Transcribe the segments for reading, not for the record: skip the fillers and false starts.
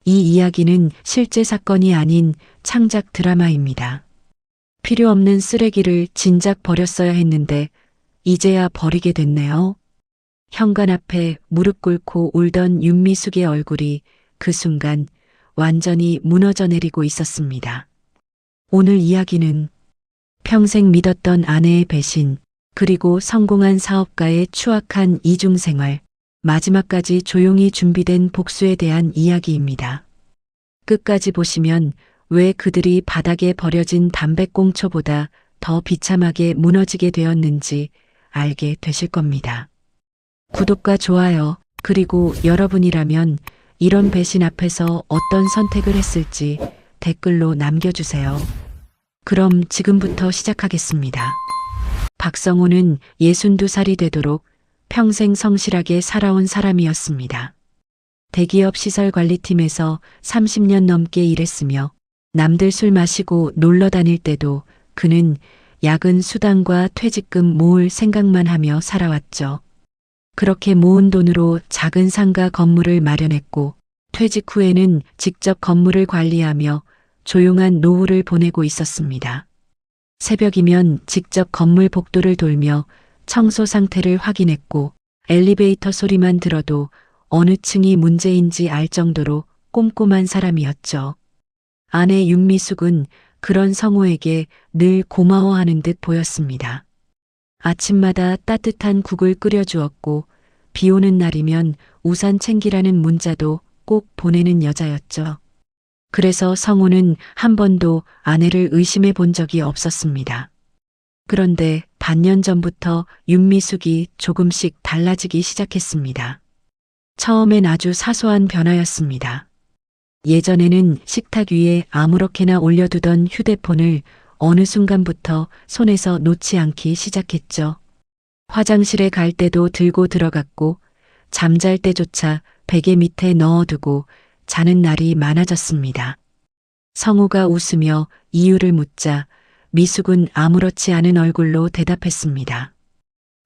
이 이야기는 실제 사건이 아닌 창작 드라마입니다. 필요 없는 쓰레기를 진작 버렸어야 했는데 이제야 버리게 됐네요. 현관 앞에 무릎 꿇고 울던 윤미숙의 얼굴이 그 순간 완전히 무너져 내리고 있었습니다. 오늘 이야기는 평생 믿었던 아내의 배신, 그리고 성공한 사업가의 추악한 이중생활, 마지막까지 조용히 준비된 복수에 대한 이야기입니다. 끝까지 보시면 왜 그들이 바닥에 버려진 담배꽁초보다 더 비참하게 무너지게 되었는지 알게 되실 겁니다. 구독과 좋아요, 그리고 여러분이라면 이런 배신 앞에서 어떤 선택을 했을지 댓글로 남겨주세요. 그럼 지금부터 시작하겠습니다. 박성호는 62살이 되도록 평생 성실하게 살아온 사람이었습니다. 대기업 시설관리팀에서 30년 넘게 일했으며 남들 술 마시고 놀러 다닐 때도 그는 야근 수당과 퇴직금 모을 생각만 하며 살아왔죠. 그렇게 모은 돈으로 작은 상가 건물을 마련했고 퇴직 후에는 직접 건물을 관리하며 조용한 노후를 보내고 있었습니다. 새벽이면 직접 건물 복도를 돌며 청소 상태를 확인했고 엘리베이터 소리만 들어도 어느 층이 문제인지 알 정도로 꼼꼼한 사람이었죠. 아내 윤미숙은 그런 성호에게 늘 고마워하는 듯 보였습니다. 아침마다 따뜻한 국을 끓여주었고 비 오는 날이면 우산 챙기라는 문자도 꼭 보내는 여자였죠. 그래서 성호는 한 번도 아내를 의심해 본 적이 없었습니다. 그런데 반년 전부터 윤미숙이 조금씩 달라지기 시작했습니다. 처음엔 아주 사소한 변화였습니다. 예전에는 식탁 위에 아무렇게나 올려두던 휴대폰을 어느 순간부터 손에서 놓지 않기 시작했죠. 화장실에 갈 때도 들고 들어갔고 잠잘 때조차 베개 밑에 넣어두고 자는 날이 많아졌습니다. 성우가 웃으며 이유를 묻자 미숙은 아무렇지 않은 얼굴로 대답했습니다.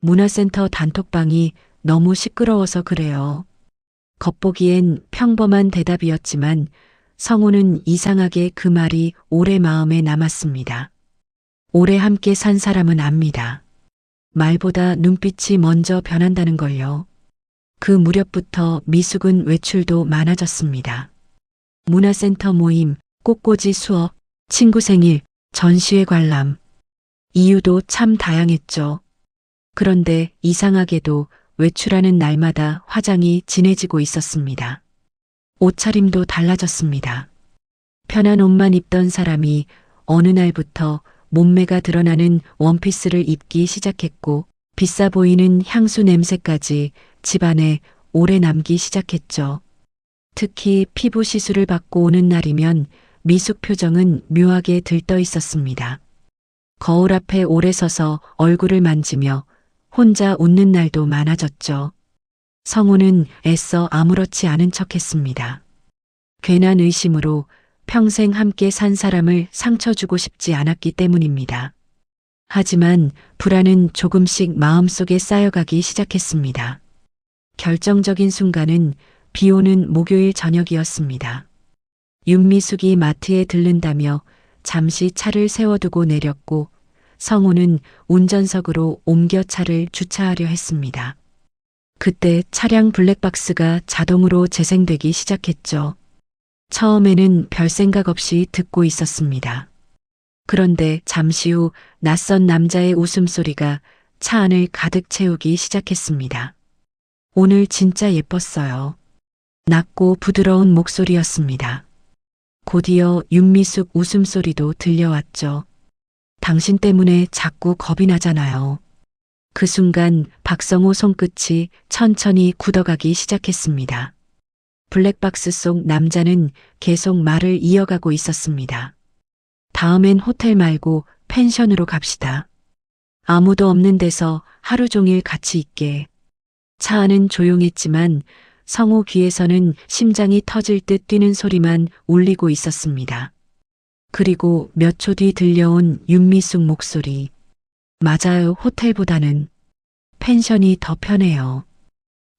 문화센터 단톡방이 너무 시끄러워서 그래요. 겉보기엔 평범한 대답이었지만 성우는 이상하게 그 말이 오래 마음에 남았습니다. 오래 함께 산 사람은 압니다. 말보다 눈빛이 먼저 변한다는 걸요. 그 무렵부터 미숙은 외출도 많아졌습니다. 문화센터 모임, 꽃꽂이 수업, 친구 생일, 전시회 관람. 이유도 참 다양했죠. 그런데 이상하게도 외출하는 날마다 화장이 진해지고 있었습니다. 옷차림도 달라졌습니다. 편한 옷만 입던 사람이 어느 날부터 몸매가 드러나는 원피스를 입기 시작했고 비싸 보이는 향수 냄새까지 집안에 오래 남기 시작했죠. 특히 피부 시술을 받고 오는 날이면 미숙 표정은 묘하게 들떠 있었습니다. 거울 앞에 오래 서서 얼굴을 만지며 혼자 웃는 날도 많아졌죠. 성우는 애써 아무렇지 않은 척했습니다. 괜한 의심으로 평생 함께 산 사람을 상처 주고 싶지 않았기 때문입니다. 하지만 불안은 조금씩 마음속에 쌓여가기 시작했습니다. 결정적인 순간은 비 오는 목요일 저녁이었습니다. 윤미숙이 마트에 들른다며 잠시 차를 세워두고 내렸고 성우는 운전석으로 옮겨 차를 주차하려 했습니다. 그때 차량 블랙박스가 자동으로 재생되기 시작했죠. 처음에는 별 생각 없이 듣고 있었습니다. 그런데 잠시 후 낯선 남자의 웃음소리가 차 안을 가득 채우기 시작했습니다. 오늘 진짜 예뻤어요. 낮고 부드러운 목소리였습니다. 곧이어 윤미숙 웃음소리도 들려왔죠. 당신 때문에 자꾸 겁이 나잖아요. 그 순간 박성호 손끝이 천천히 굳어가기 시작했습니다. 블랙박스 속 남자는 계속 말을 이어가고 있었습니다. 다음엔 호텔 말고 펜션으로 갑시다. 아무도 없는 데서 하루 종일 같이 있게. 차 안은 조용했지만 성호 귀에서는 심장이 터질 듯 뛰는 소리만 울리고 있었습니다. 그리고 몇 초 뒤 들려온 윤미숙 목소리. 맞아요, 호텔보다는 펜션이 더 편해요.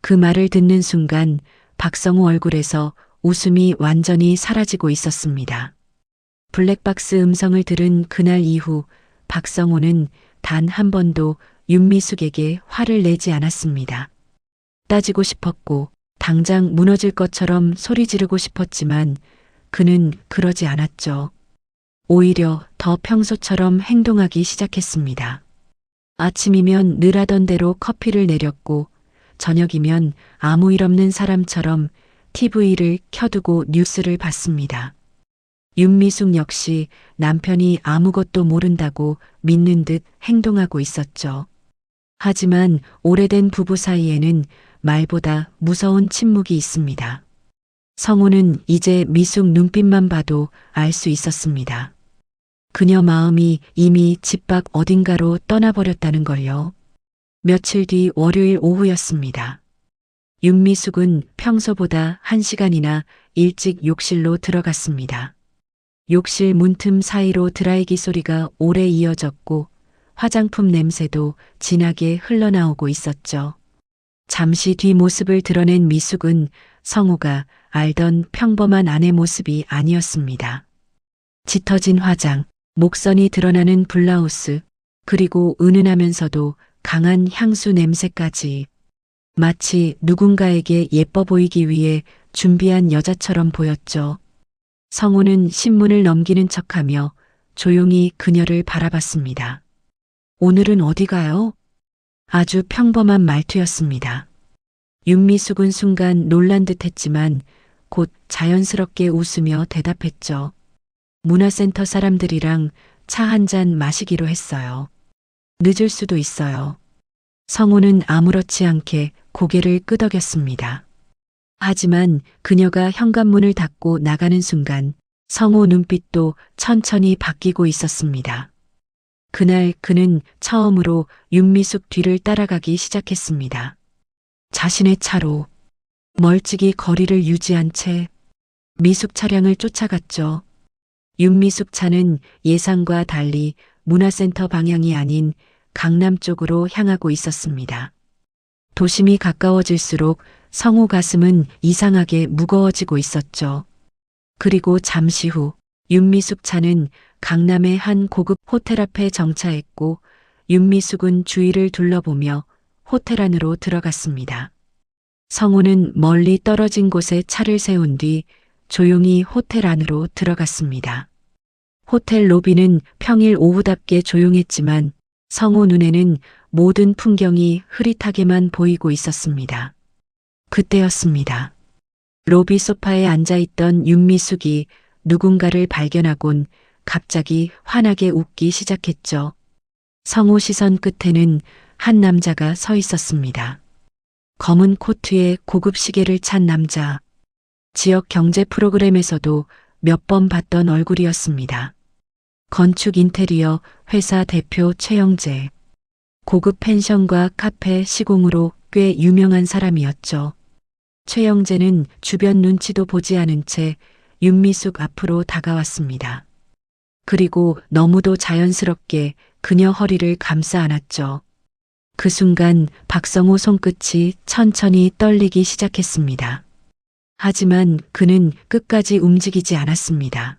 그 말을 듣는 순간 박성호 얼굴에서 웃음이 완전히 사라지고 있었습니다. 블랙박스 음성을 들은 그날 이후 박성호는 단 한 번도 윤미숙에게 화를 내지 않았습니다. 따지고 싶었고 당장 무너질 것처럼 소리 지르고 싶었지만 그는 그러지 않았죠. 오히려 더 평소처럼 행동하기 시작했습니다. 아침이면 늘 하던 대로 커피를 내렸고 저녁이면 아무 일 없는 사람처럼 TV를 켜두고 뉴스를 봤습니다. 윤미숙 역시 남편이 아무것도 모른다고 믿는 듯 행동하고 있었죠. 하지만 오래된 부부 사이에는 말보다 무서운 침묵이 있습니다. 성우는 이제 미숙 눈빛만 봐도 알 수 있었습니다. 그녀 마음이 이미 집 밖 어딘가로 떠나버렸다는 걸요. 며칠 뒤 월요일 오후였습니다. 윤미숙은 평소보다 1시간이나 일찍 욕실로 들어갔습니다. 욕실 문틈 사이로 드라이기 소리가 오래 이어졌고 화장품 냄새도 진하게 흘러나오고 있었죠. 잠시 뒤 모습을 드러낸 미숙은 성우가 알던 평범한 아내 모습이 아니었습니다. 짙어진 화장, 목선이 드러나는 블라우스, 그리고 은은하면서도 강한 향수 냄새까지 마치 누군가에게 예뻐 보이기 위해 준비한 여자처럼 보였죠. 성우는 신문을 넘기는 척하며 조용히 그녀를 바라봤습니다. 오늘은 어디 가요? 아주 평범한 말투였습니다. 윤미숙은 순간 놀란 듯 했지만 곧 자연스럽게 웃으며 대답했죠. 문화센터 사람들이랑 차 한 잔 마시기로 했어요. 늦을 수도 있어요. 성우는 아무렇지 않게 고개를 끄덕였습니다. 하지만 그녀가 현관문을 닫고 나가는 순간 성우 눈빛도 천천히 바뀌고 있었습니다. 그날 그는 처음으로 윤미숙 뒤를 따라가기 시작했습니다. 자신의 차로 멀찍이 거리를 유지한 채 미숙 차량을 쫓아갔죠. 윤미숙 차는 예상과 달리 문화센터 방향이 아닌 강남 쪽으로 향하고 있었습니다. 도심이 가까워질수록 성우 가슴은 이상하게 무거워지고 있었죠. 그리고 잠시 후 윤미숙 차는 강남의 한 고급 호텔 앞에 정차했고 윤미숙은 주위를 둘러보며 호텔 안으로 들어갔습니다. 성우는 멀리 떨어진 곳에 차를 세운 뒤 조용히 호텔 안으로 들어갔습니다. 호텔 로비는 평일 오후답게 조용했지만 성우 눈에는 모든 풍경이 흐릿하게만 보이고 있었습니다. 그때였습니다. 로비 소파에 앉아있던 윤미숙이 누군가를 발견하곤 갑자기 환하게 웃기 시작했죠. 성우 시선 끝에는 한 남자가 서 있었습니다. 검은 코트에 고급 시계를 찬 남자. 지역 경제 프로그램에서도 몇 번 봤던 얼굴이었습니다. 건축 인테리어 회사 대표 최영재. 고급 펜션과 카페 시공으로 꽤 유명한 사람이었죠. 최영재는 주변 눈치도 보지 않은 채 윤미숙 앞으로 다가왔습니다. 그리고 너무도 자연스럽게 그녀 허리를 감싸 안았죠. 그 순간 박성호 손끝이 천천히 떨리기 시작했습니다. 하지만 그는 끝까지 움직이지 않았습니다.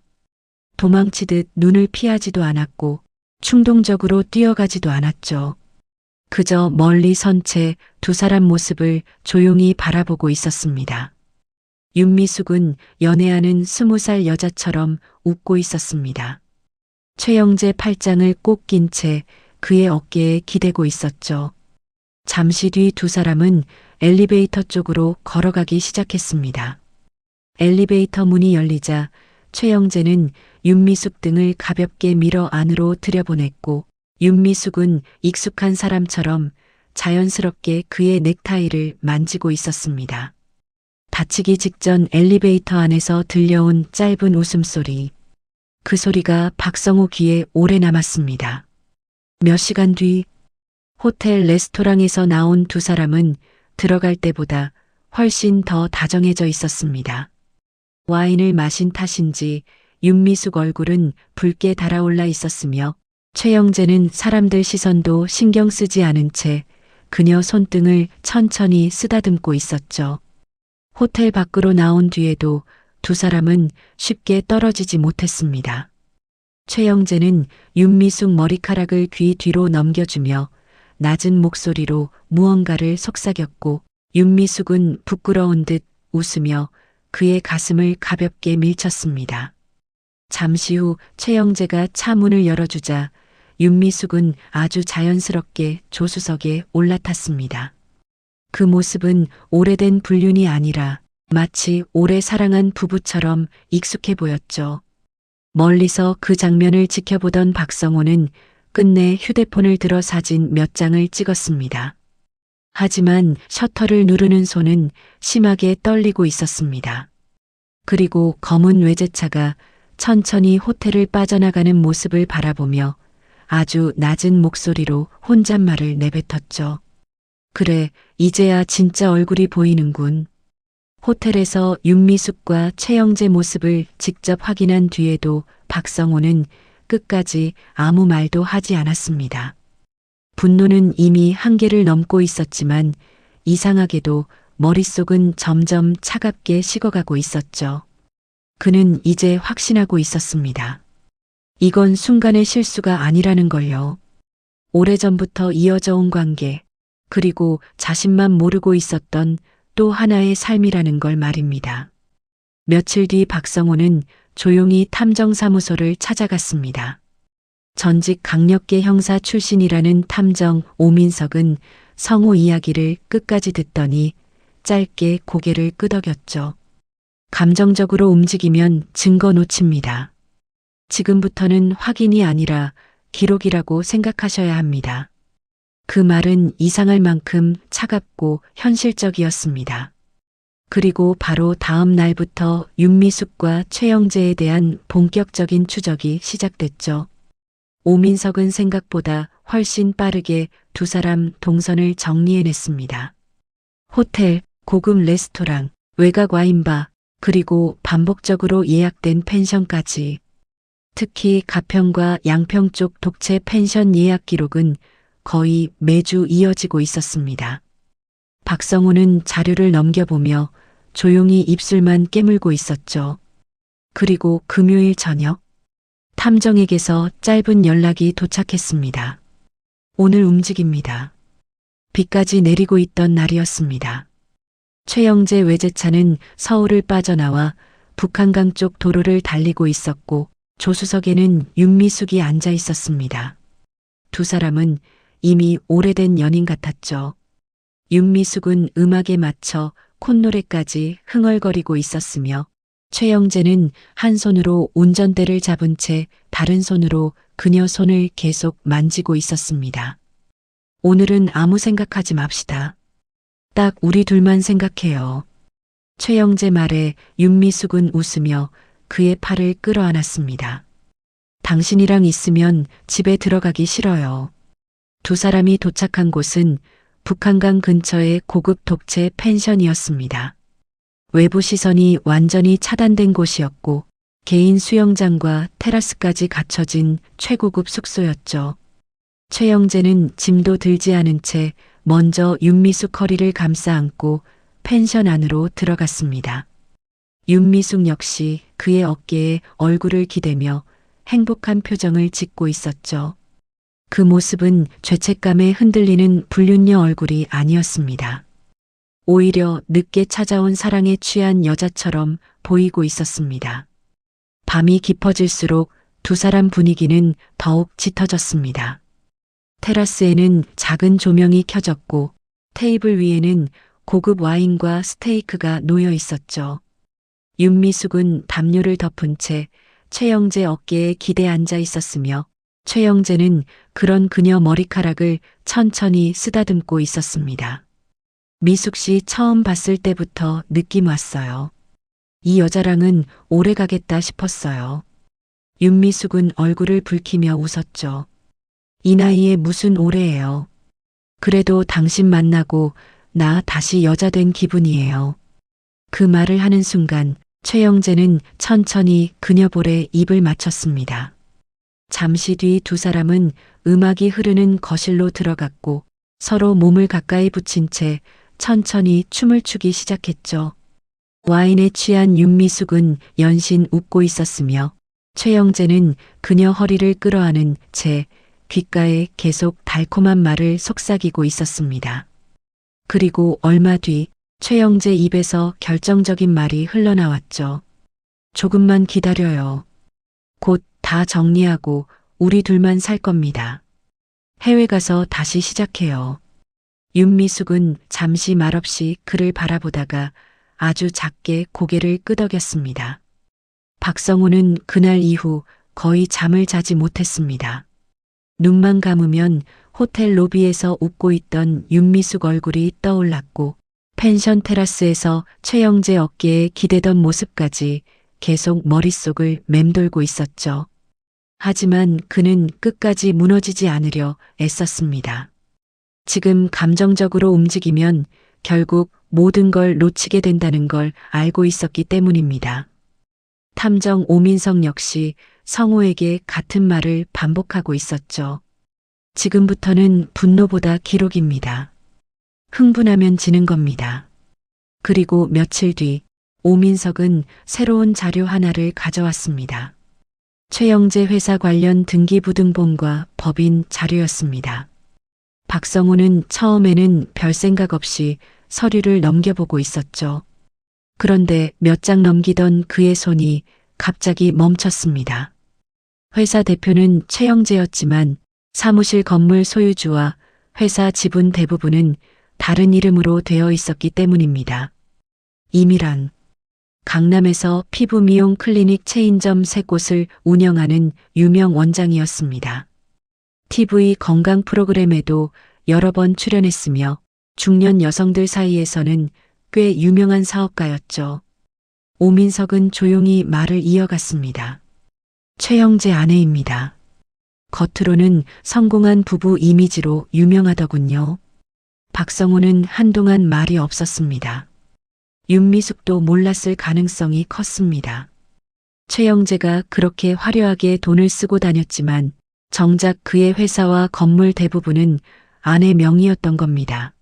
도망치듯 눈을 피하지도 않았고 충동적으로 뛰어가지도 않았죠. 그저 멀리 선 채 두 사람 모습을 조용히 바라보고 있었습니다. 윤미숙은 연애하는 20살 여자처럼 웃고 있었습니다. 최영재 팔짱을 꼭 낀 채 그의 어깨에 기대고 있었죠. 잠시 뒤 두 사람은 엘리베이터 쪽으로 걸어가기 시작했습니다. 엘리베이터 문이 열리자 최영재는 윤미숙 등을 가볍게 밀어 안으로 들여보냈고 윤미숙은 익숙한 사람처럼 자연스럽게 그의 넥타이를 만지고 있었습니다. 닫히기 직전 엘리베이터 안에서 들려온 짧은 웃음소리. 그 소리가 박성호 귀에 오래 남았습니다. 몇 시간 뒤 호텔 레스토랑에서 나온 두 사람은 들어갈 때보다 훨씬 더 다정해져 있었습니다. 와인을 마신 탓인지 윤미숙 얼굴은 붉게 달아올라 있었으며 최영재는 사람들 시선도 신경 쓰지 않은 채 그녀 손등을 천천히 쓰다듬고 있었죠. 호텔 밖으로 나온 뒤에도 두 사람은 쉽게 떨어지지 못했습니다. 최영재는 윤미숙 머리카락을 귀 뒤로 넘겨주며 낮은 목소리로 무언가를 속삭였고 윤미숙은 부끄러운 듯 웃으며 그의 가슴을 가볍게 밀쳤습니다. 잠시 후 최영재가 차 문을 열어주자 윤미숙은 아주 자연스럽게 조수석에 올라탔습니다. 그 모습은 오래된 불륜이 아니라 마치 오래 사랑한 부부처럼 익숙해 보였죠. 멀리서 그 장면을 지켜보던 박성호는 끝내 휴대폰을 들어 사진 몇 장을 찍었습니다. 하지만 셔터를 누르는 손은 심하게 떨리고 있었습니다. 그리고 검은 외제차가 천천히 호텔을 빠져나가는 모습을 바라보며 아주 낮은 목소리로 혼잣말을 내뱉었죠. 그래, 이제야 진짜 얼굴이 보이는군. 호텔에서 윤미숙과 최영재 모습을 직접 확인한 뒤에도 박성호는 끝까지 아무 말도 하지 않았습니다. 분노는 이미 한계를 넘고 있었지만 이상하게도 머릿속은 점점 차갑게 식어가고 있었죠. 그는 이제 확신하고 있었습니다. 이건 순간의 실수가 아니라는 걸요. 오래전부터 이어져 온 관계, 그리고 자신만 모르고 있었던 또 하나의 삶이라는 걸 말입니다. 며칠 뒤 박성호는 조용히 탐정사무소를 찾아갔습니다. 전직 강력계 형사 출신이라는 탐정 오민석은 성호 이야기를 끝까지 듣더니 짧게 고개를 끄덕였죠. 감정적으로 움직이면 증거 놓칩니다. 지금부터는 확인이 아니라 기록이라고 생각하셔야 합니다. 그 말은 이상할 만큼 차갑고 현실적이었습니다. 그리고 바로 다음 날부터 윤미숙과 최영재에 대한 본격적인 추적이 시작됐죠. 오민석은 생각보다 훨씬 빠르게 두 사람 동선을 정리해냈습니다. 호텔, 고급 레스토랑, 외곽 와인바, 그리고 반복적으로 예약된 펜션까지. 특히 가평과 양평 쪽 독채 펜션 예약 기록은 거의 매주 이어지고 있었습니다. 박성호는 자료를 넘겨보며 조용히 입술만 깨물고 있었죠. 그리고 금요일 저녁, 탐정에게서 짧은 연락이 도착했습니다. 오늘 움직입니다. 비까지 내리고 있던 날이었습니다. 최영재 외제차는 서울을 빠져나와 북한강 쪽 도로를 달리고 있었고 조수석에는 윤미숙이 앉아 있었습니다. 두 사람은 이미 오래된 연인 같았죠. 윤미숙은 음악에 맞춰 콧노래까지 흥얼거리고 있었으며 최영재는 한 손으로 운전대를 잡은 채 다른 손으로 그녀 손을 계속 만지고 있었습니다. 오늘은 아무 생각하지 맙시다. 딱 우리 둘만 생각해요. 최영재 말에 윤미숙은 웃으며 그의 팔을 끌어안았습니다. 당신이랑 있으면 집에 들어가기 싫어요. 두 사람이 도착한 곳은 북한강 근처의 고급 독채 펜션이었습니다. 외부 시선이 완전히 차단된 곳이었고 개인 수영장과 테라스까지 갖춰진 최고급 숙소였죠. 최영재는 짐도 들지 않은 채 먼저 윤미숙 허리를 감싸 안고 펜션 안으로 들어갔습니다. 윤미숙 역시 그의 어깨에 얼굴을 기대며 행복한 표정을 짓고 있었죠. 그 모습은 죄책감에 흔들리는 불륜녀 얼굴이 아니었습니다. 오히려 늦게 찾아온 사랑에 취한 여자처럼 보이고 있었습니다. 밤이 깊어질수록 두 사람 분위기는 더욱 짙어졌습니다. 테라스에는 작은 조명이 켜졌고 테이블 위에는 고급 와인과 스테이크가 놓여 있었죠. 윤미숙은 담요를 덮은 채 최영재 어깨에 기대 앉아 있었으며 최영재는 그런 그녀 머리카락을 천천히 쓰다듬고 있었습니다. 미숙 씨 처음 봤을 때부터 느낌 왔어요. 이 여자랑은 오래 가겠다 싶었어요. 윤미숙은 얼굴을 붉히며 웃었죠. 이 나이에 무슨 오래예요. 그래도 당신 만나고 나 다시 여자 된 기분이에요. 그 말을 하는 순간 최영재는 천천히 그녀 볼에 입을 맞췄습니다. 잠시 뒤 두 사람은 음악이 흐르는 거실로 들어갔고 서로 몸을 가까이 붙인 채 천천히 춤을 추기 시작했죠. 와인에 취한 윤미숙은 연신 웃고 있었으며 최영재는 그녀 허리를 끌어안은 채 귓가에 계속 달콤한 말을 속삭이고 있었습니다. 그리고 얼마 뒤 최영재 입에서 결정적인 말이 흘러나왔죠. 조금만 기다려요. 곧 다 정리하고 우리 둘만 살 겁니다. 해외 가서 다시 시작해요. 윤미숙은 잠시 말없이 그를 바라보다가 아주 작게 고개를 끄덕였습니다. 박성우는 그날 이후 거의 잠을 자지 못했습니다. 눈만 감으면 호텔 로비에서 웃고 있던 윤미숙 얼굴이 떠올랐고 펜션 테라스에서 최영재 어깨에 기대던 모습까지 계속 머릿속을 맴돌고 있었죠. 하지만 그는 끝까지 무너지지 않으려 애썼습니다. 지금 감정적으로 움직이면 결국 모든 걸 놓치게 된다는 걸 알고 있었기 때문입니다. 탐정 오민석 역시 성우에게 같은 말을 반복하고 있었죠. 지금부터는 분노보다 기록입니다. 흥분하면 지는 겁니다. 그리고 며칠 뒤 오민석은 새로운 자료 하나를 가져왔습니다. 최영재 회사 관련 등기부등본과 법인 자료였습니다. 박성우는 처음에는 별 생각 없이 서류를 넘겨보고 있었죠. 그런데 몇 장 넘기던 그의 손이 갑자기 멈췄습니다. 회사 대표는 최영재였지만 사무실 건물 소유주와 회사 지분 대부분은 다른 이름으로 되어 있었기 때문입니다. 이미란. 강남에서 피부 미용 클리닉 체인점 3곳을 운영하는 유명 원장이었습니다. TV 건강 프로그램에도 여러 번 출연했으며 중년 여성들 사이에서는 꽤 유명한 사업가였죠. 오민석은 조용히 말을 이어갔습니다. 최영재 아내입니다. 겉으로는 성공한 부부 이미지로 유명하더군요. 박성우는 한동안 말이 없었습니다. 윤미숙도 몰랐을 가능성이 컸습니다. 최영재가 그렇게 화려하게 돈을 쓰고 다녔지만 정작 그의 회사와 건물 대부분은 아내 명의였던 겁니다.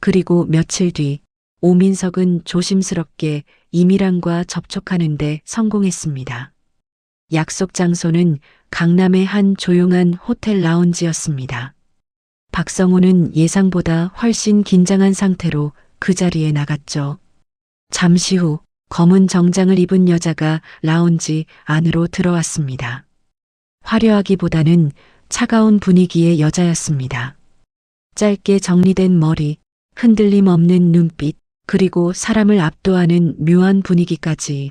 그리고 며칠 뒤 오민석은 조심스럽게 이미란과 접촉하는데 성공했습니다. 약속 장소는 강남의 한 조용한 호텔 라운지였습니다. 박성우는 예상보다 훨씬 긴장한 상태로 그 자리에 나갔죠. 잠시 후 검은 정장을 입은 여자가 라운지 안으로 들어왔습니다. 화려하기보다는 차가운 분위기의 여자였습니다. 짧게 정리된 머리, 흔들림 없는 눈빛, 그리고 사람을 압도하는 묘한 분위기까지.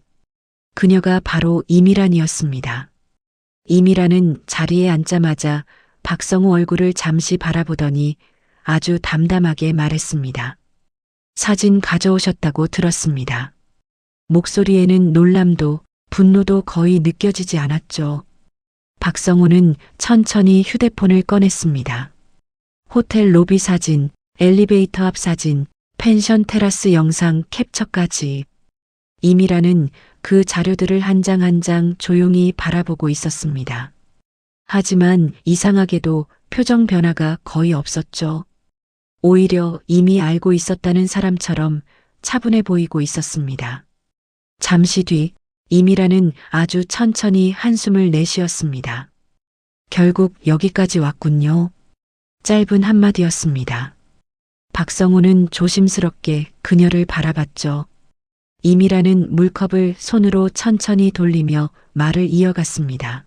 그녀가 바로 이미란이었습니다. 이미란은 자리에 앉자마자 박성우 얼굴을 잠시 바라보더니 아주 담담하게 말했습니다. 사진 가져오셨다고 들었습니다. 목소리에는 놀람도 분노도 거의 느껴지지 않았죠. 박성우는 천천히 휴대폰을 꺼냈습니다. 호텔 로비 사진, 엘리베이터 앞 사진, 펜션 테라스 영상 캡처까지. 이미라는 그 자료들을 한 장 한 장 조용히 바라보고 있었습니다. 하지만 이상하게도 표정 변화가 거의 없었죠. 오히려 이미 알고 있었다는 사람처럼 차분해 보이고 있었습니다. 잠시 뒤 이미라는 아주 천천히 한숨을 내쉬었습니다. 결국 여기까지 왔군요. 짧은 한마디였습니다. 박성우는 조심스럽게 그녀를 바라봤죠. 이미라는 물컵을 손으로 천천히 돌리며 말을 이어갔습니다.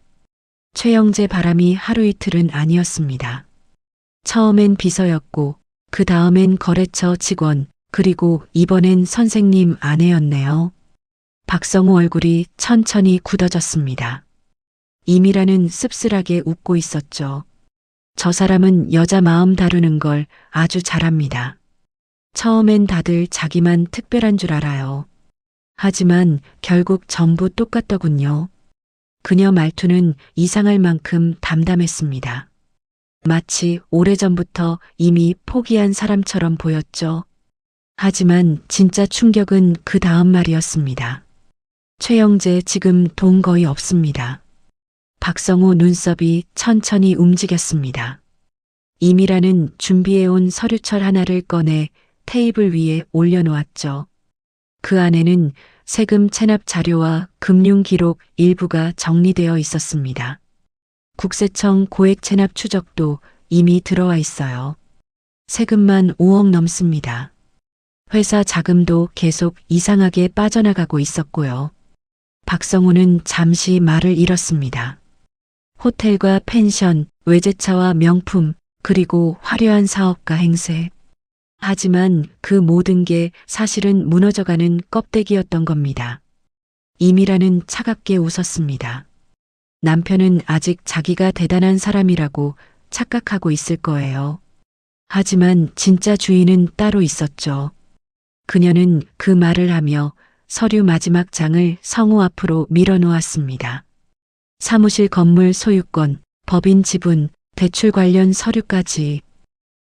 최영재 바람이 하루 이틀은 아니었습니다. 처음엔 비서였고 그 다음엔 거래처 직원, 그리고 이번엔 선생님 아내였네요. 박성우 얼굴이 천천히 굳어졌습니다. 이미라는 씁쓸하게 웃고 있었죠. 저 사람은 여자 마음 다루는 걸 아주 잘합니다. 처음엔 다들 자기만 특별한 줄 알아요. 하지만 결국 전부 똑같더군요. 그녀 말투는 이상할 만큼 담담했습니다. 마치 오래전부터 이미 포기한 사람처럼 보였죠. 하지만 진짜 충격은 그 다음 말이었습니다. 최영재 지금 돈 거의 없습니다. 박성우 눈썹이 천천히 움직였습니다. 이미라는 준비해온 서류철 하나를 꺼내 테이블 위에 올려놓았죠. 그 안에는 세금 체납 자료와 금융 기록 일부가 정리되어 있었습니다. 국세청 고액 체납 추적도 이미 들어와 있어요. 세금만 5억 넘습니다. 회사 자금도 계속 이상하게 빠져나가고 있었고요. 박성우는 잠시 말을 잃었습니다. 호텔과 펜션, 외제차와 명품, 그리고 화려한 사업가 행세. 하지만 그 모든 게 사실은 무너져가는 껍데기였던 겁니다. 이미라는 차갑게 웃었습니다. 남편은 아직 자기가 대단한 사람이라고 착각하고 있을 거예요. 하지만 진짜 주인은 따로 있었죠. 그녀는 그 말을 하며 서류 마지막 장을 성우 앞으로 밀어놓았습니다. 사무실 건물 소유권, 법인 지분, 대출 관련 서류까지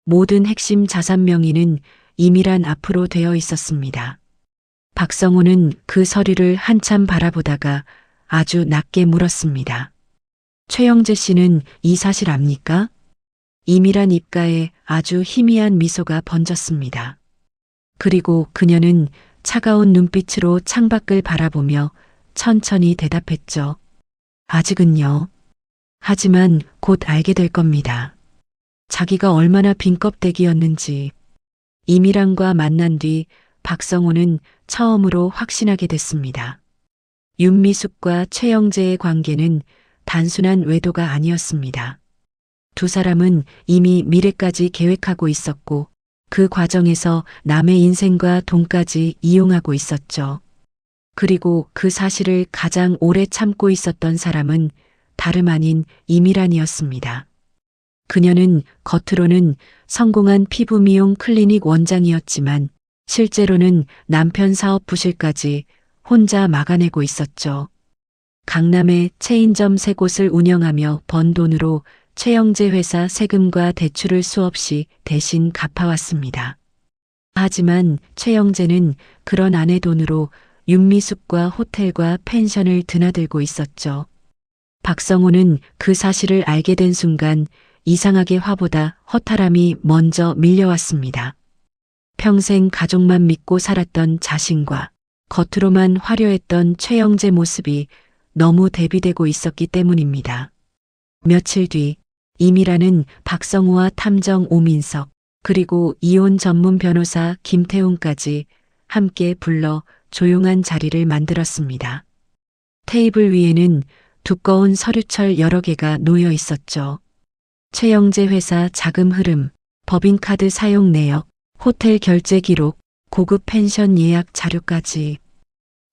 모든 핵심 자산 명의는 이미란 앞으로 되어 있었습니다. 박성우는 그 서류를 한참 바라보다가 아주 낮게 물었습니다. 최영재 씨는 이 사실 압니까? 이미란 입가에 아주 희미한 미소가 번졌습니다. 그리고 그녀는 차가운 눈빛으로 창밖을 바라보며 천천히 대답했죠. 아직은요. 하지만 곧 알게 될 겁니다. 자기가 얼마나 빈 껍데기였는지. 이미란과 만난 뒤 박성우는 처음으로 확신하게 됐습니다. 윤미숙과 최영재의 관계는 단순한 외도가 아니었습니다. 두 사람은 이미 미래까지 계획하고 있었고 그 과정에서 남의 인생과 돈까지 이용하고 있었죠. 그리고 그 사실을 가장 오래 참고 있었던 사람은 다름 아닌 이미란이었습니다. 그녀는 겉으로는 성공한 피부 미용 클리닉 원장이었지만 실제로는 남편 사업 부실까지 혼자 막아내고 있었죠. 강남에 체인점 3곳을 운영하며 번 돈으로 최영재 회사 세금과 대출을 수없이 대신 갚아왔습니다. 하지만 최영재는 그런 아내 돈으로 윤미숙과 호텔과 펜션을 드나들고 있었죠. 박성우는 그 사실을 알게 된 순간 이상하게 화보다 허탈함이 먼저 밀려왔습니다. 평생 가족만 믿고 살았던 자신과 겉으로만 화려했던 최영재 모습이 너무 대비되고 있었기 때문입니다. 며칠 뒤 이미라는 박성우와 탐정 오민석 그리고 이혼 전문 변호사 김태훈까지 함께 불러 조용한 자리를 만들었습니다. 테이블 위에는 두꺼운 서류철 여러 개가 놓여 있었죠. 최영재 회사 자금 흐름, 법인카드 사용 내역, 호텔 결제 기록, 고급 펜션 예약 자료까지.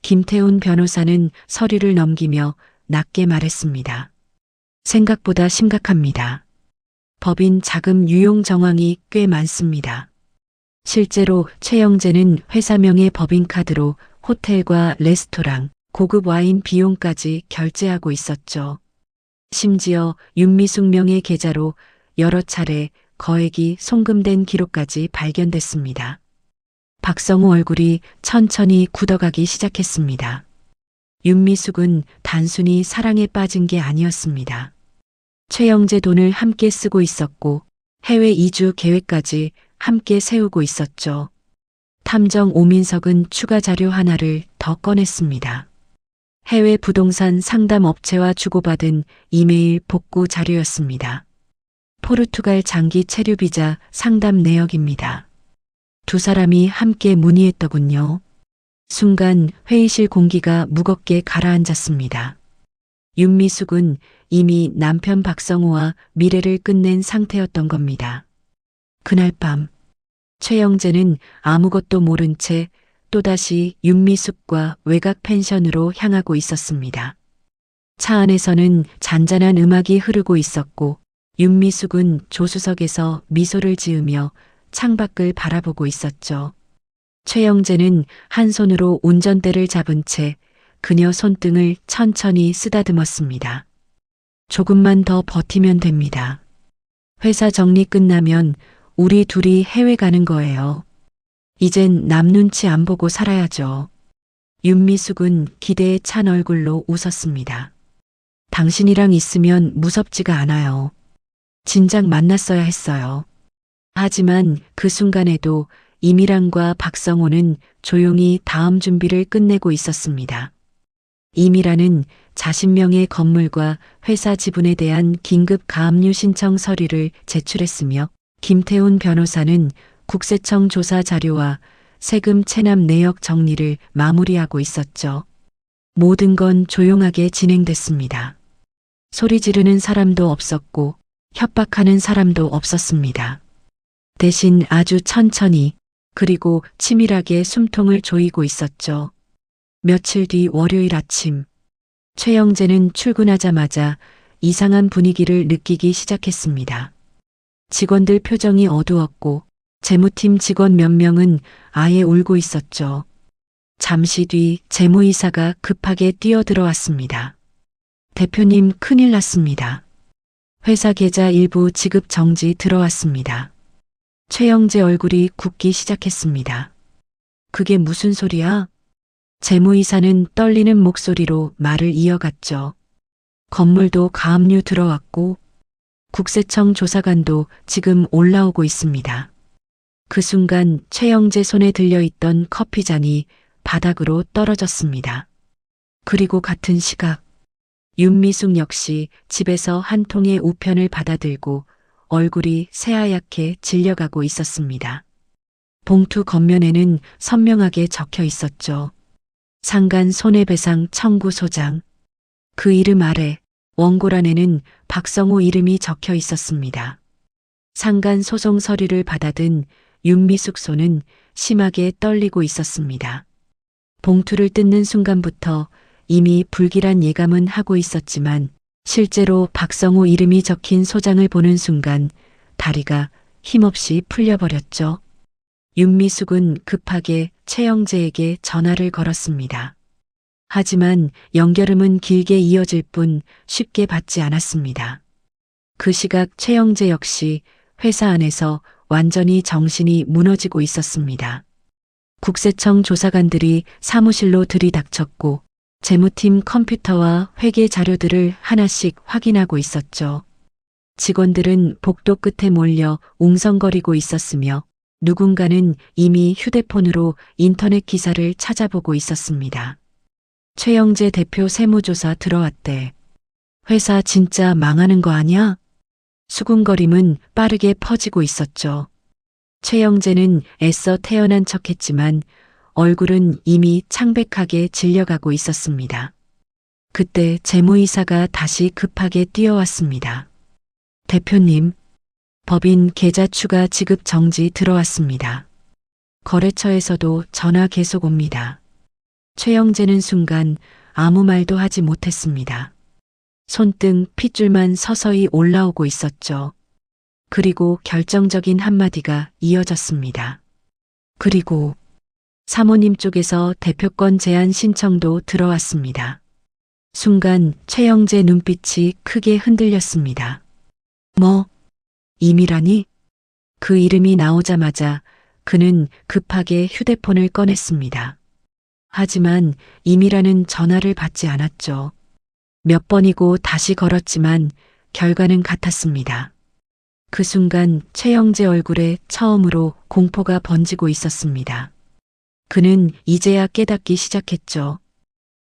김태훈 변호사는 서류를 넘기며 낮게 말했습니다. 생각보다 심각합니다. 법인 자금 유용 정황이 꽤 많습니다. 실제로 최영재는 회사명의 법인카드로 호텔과 레스토랑, 고급 와인 비용까지 결제하고 있었죠. 심지어 윤미숙 명의 계좌로 여러 차례 거액이 송금된 기록까지 발견됐습니다. 박성우 얼굴이 천천히 굳어가기 시작했습니다. 윤미숙은 단순히 사랑에 빠진 게 아니었습니다. 최영재 돈을 함께 쓰고 있었고 해외 이주 계획까지 함께 세우고 있었죠. 탐정 오민석은 추가 자료 하나를 더 꺼냈습니다. 해외 부동산 상담 업체와 주고받은 이메일 복구 자료였습니다. 포르투갈 장기 체류 비자 상담 내역입니다. 두 사람이 함께 문의했더군요. 순간 회의실 공기가 무겁게 가라앉았습니다. 윤미숙은 이미 남편 박성우와 미래를 끝낸 상태였던 겁니다. 그날 밤 최영재는 아무것도 모른 채 또다시 윤미숙과 외곽 펜션으로 향하고 있었습니다. 차 안에서는 잔잔한 음악이 흐르고 있었고 윤미숙은 조수석에서 미소를 지으며 창밖을 바라보고 있었죠. 최영재는 한 손으로 운전대를 잡은 채 그녀 손등을 천천히 쓰다듬었습니다. 조금만 더 버티면 됩니다. 회사 정리 끝나면 우리 둘이 해외 가는 거예요. 이젠 남 눈치 안 보고 살아야죠. 윤미숙은 기대에 찬 얼굴로 웃었습니다. 당신이랑 있으면 무섭지가 않아요. 진작 만났어야 했어요. 하지만 그 순간에도 이미란과 박성호는 조용히 다음 준비를 끝내고 있었습니다. 이미란은 자신명의 건물과 회사 지분에 대한 긴급 가압류 신청 서류를 제출했으며 김태훈 변호사는 국세청 조사 자료와 세금 체납 내역 정리를 마무리하고 있었죠. 모든 건 조용하게 진행됐습니다. 소리 지르는 사람도 없었고 협박하는 사람도 없었습니다. 대신 아주 천천히 그리고 치밀하게 숨통을 조이고 있었죠. 며칠 뒤 월요일 아침, 최영재는 출근하자마자 이상한 분위기를 느끼기 시작했습니다. 직원들 표정이 어두웠고 재무팀 직원 몇 명은 아예 울고 있었죠. 잠시 뒤 재무이사가 급하게 뛰어들어왔습니다. 대표님, 큰일 났습니다. 회사 계좌 일부 지급 정지 들어왔습니다. 최영재 얼굴이 굳기 시작했습니다. 그게 무슨 소리야? 재무이사는 떨리는 목소리로 말을 이어갔죠. 건물도 가압류 들어왔고 국세청 조사관도 지금 올라오고 있습니다. 그 순간 최영재 손에 들려있던 커피잔이 바닥으로 떨어졌습니다. 그리고 같은 시각 윤미숙 역시 집에서 한 통의 우편을 받아들고 얼굴이 새하얗게 질려가고 있었습니다. 봉투 겉면에는 선명하게 적혀 있었죠. 상간 손해배상 청구 소장. 그 이름 아래 원고란에는 박성호 이름이 적혀 있었습니다. 상간 소송 서류를 받아든 윤미숙 손은 심하게 떨리고 있었습니다. 봉투를 뜯는 순간부터 이미 불길한 예감은 하고 있었지만 실제로 박성호 이름이 적힌 소장을 보는 순간 다리가 힘없이 풀려버렸죠. 윤미숙은 급하게 최영재에게 전화를 걸었습니다. 하지만 연결음은 길게 이어질 뿐 쉽게 받지 않았습니다. 그 시각 최영재 역시 회사 안에서 완전히 정신이 무너지고 있었습니다. 국세청 조사관들이 사무실로 들이닥쳤고 재무팀 컴퓨터와 회계 자료들을 하나씩 확인하고 있었죠. 직원들은 복도 끝에 몰려 웅성거리고 있었으며 누군가는 이미 휴대폰으로 인터넷 기사를 찾아보고 있었습니다. 최영재 대표 세무조사 들어왔대. 회사 진짜 망하는 거 아니야? 수군거림은 빠르게 퍼지고 있었죠. 최영재는 애써 태어난 척했지만 얼굴은 이미 창백하게 질려가고 있었습니다. 그때 재무이사가 다시 급하게 뛰어왔습니다. 대표님, 법인 계좌 추가 지급 정지 들어왔습니다. 거래처에서도 전화 계속 옵니다. 최영재는 순간 아무 말도 하지 못했습니다. 손등 핏줄만 서서히 올라오고 있었죠. 그리고 결정적인 한마디가 이어졌습니다. 그리고 사모님 쪽에서 대표권 제한 신청도 들어왔습니다. 순간 최영재 눈빛이 크게 흔들렸습니다. 뭐? 이미라니? 그 이름이 나오자마자 그는 급하게 휴대폰을 꺼냈습니다. 하지만 이미라는 전화를 받지 않았죠. 몇 번이고 다시 걸었지만 결과는 같았습니다. 그 순간 최영재 얼굴에 처음으로 공포가 번지고 있었습니다. 그는 이제야 깨닫기 시작했죠.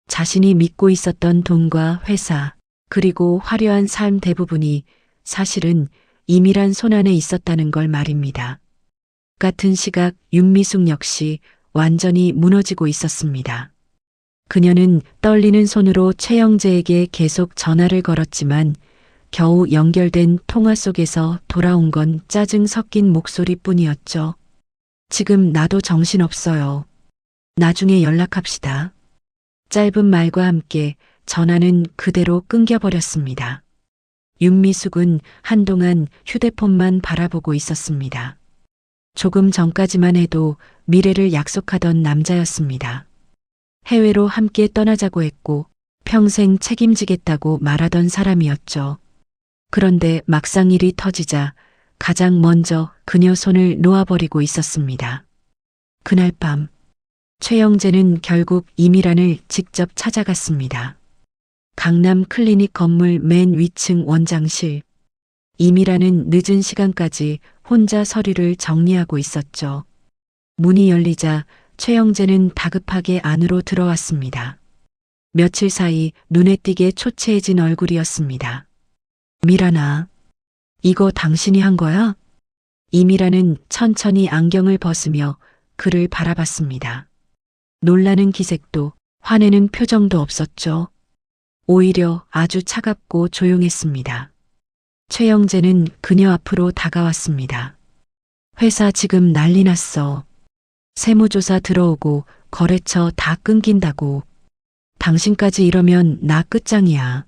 자신이 믿고 있었던 돈과 회사, 그리고 화려한 삶 대부분이 사실은 이미란 손안에 있었다는 걸 말입니다. 같은 시각 윤미숙 역시 완전히 무너지고 있었습니다. 그녀는 떨리는 손으로 최영재에게 계속 전화를 걸었지만 겨우 연결된 통화 속에서 돌아온 건 짜증 섞인 목소리뿐이었죠. 지금 나도 정신없어요. 나중에 연락합시다. 짧은 말과 함께 전화는 그대로 끊겨버렸습니다. 윤미숙은 한동안 휴대폰만 바라보고 있었습니다. 조금 전까지만 해도 미래를 약속하던 남자였습니다. 해외로 함께 떠나자고 했고 평생 책임지겠다고 말하던 사람이었죠. 그런데 막상 일이 터지자 가장 먼저 그녀 손을 놓아버리고 있었습니다. 그날 밤 최영재는 결국 이미란을 직접 찾아갔습니다. 강남 클리닉 건물 맨 위층 원장실. 이미란은 늦은 시간까지 혼자 서류를 정리하고 있었죠. 문이 열리자 최영재는 다급하게 안으로 들어왔습니다. 며칠 사이 눈에 띄게 초췌해진 얼굴이었습니다. 미란아, 이거 당신이 한 거야? 이미라는 천천히 안경을 벗으며 그를 바라봤습니다. 놀라는 기색도 화내는 표정도 없었죠. 오히려 아주 차갑고 조용했습니다. 최영재는 그녀 앞으로 다가왔습니다. 회사 지금 난리 났어. 세무조사 들어오고 거래처 다 끊긴다고. 당신까지 이러면 나 끝장이야.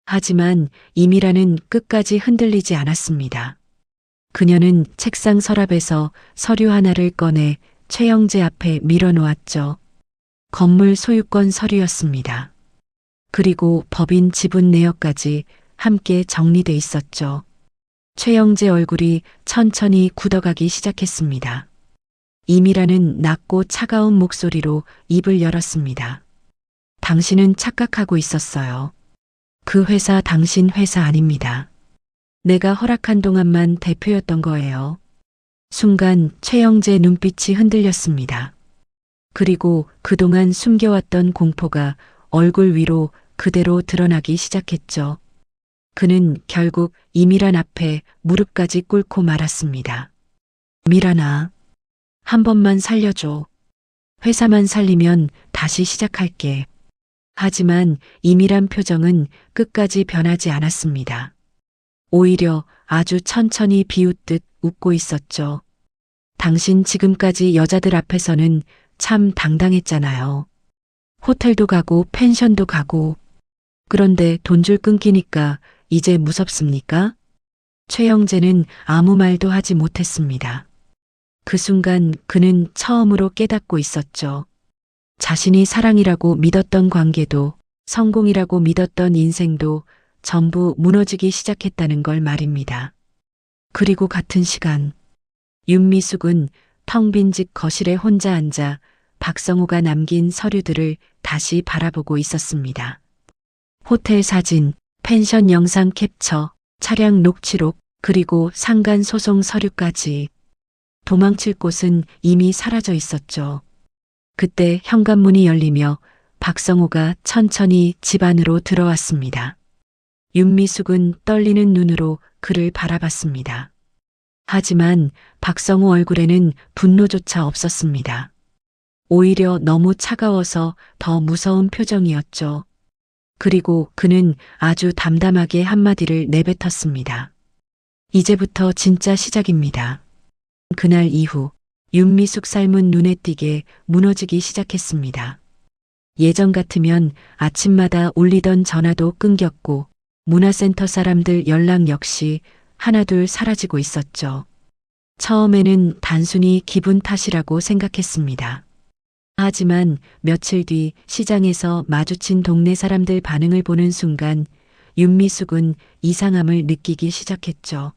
하지만 이미라는 끝까지 흔들리지 않았습니다. 그녀는 책상 서랍에서 서류 하나를 꺼내 최영재 앞에 밀어놓았죠. 건물 소유권 서류였습니다. 그리고 법인 지분 내역까지 함께 정리돼 있었죠. 최영재 얼굴이 천천히 굳어가기 시작했습니다. 이미라는 낮고 차가운 목소리로 입을 열었습니다. 당신은 착각하고 있었어요. 그 회사 당신 회사 아닙니다. 내가 허락한 동안만 대표였던 거예요. 순간 최영재 눈빛이 흔들렸습니다. 그리고 그동안 숨겨왔던 공포가 얼굴 위로 그대로 드러나기 시작했죠. 그는 결국 이미란 앞에 무릎까지 꿇고 말았습니다. 미란아, 한 번만 살려줘. 회사만 살리면 다시 시작할게. 하지만 이미란 표정은 끝까지 변하지 않았습니다. 오히려 아주 천천히 비웃듯 웃고 있었죠. 당신 지금까지 여자들 앞에서는 참 당당했잖아요. 호텔도 가고 펜션도 가고. 그런데 돈줄 끊기니까 이제 무섭습니까? 최영재는 아무 말도 하지 못했습니다. 그 순간 그는 처음으로 깨닫고 있었죠. 자신이 사랑이라고 믿었던 관계도 성공이라고 믿었던 인생도 전부 무너지기 시작했다는 걸 말입니다. 그리고 같은 시간 윤미숙은 텅 빈 집 거실에 혼자 앉아 박성호가 남긴 서류들을 다시 바라보고 있었습니다. 호텔 사진, 펜션 영상 캡처, 차량 녹취록, 그리고 상간 소송 서류까지. 도망칠 곳은 이미 사라져 있었죠. 그때 현관문이 열리며 박성호가 천천히 집 안으로 들어왔습니다. 윤미숙은 떨리는 눈으로 그를 바라봤습니다. 하지만 박성호 얼굴에는 분노조차 없었습니다. 오히려 너무 차가워서 더 무서운 표정이었죠. 그리고 그는 아주 담담하게 한마디를 내뱉었습니다. 이제부터 진짜 시작입니다. 그날 이후 윤미숙 삶은 눈에 띄게 무너지기 시작했습니다. 예전 같으면 아침마다 울리던 전화도 끊겼고 문화센터 사람들 연락 역시 하나둘 사라지고 있었죠. 처음에는 단순히 기분 탓이라고 생각했습니다. 하지만 며칠 뒤 시장에서 마주친 동네 사람들 반응을 보는 순간 윤미숙은 이상함을 느끼기 시작했죠.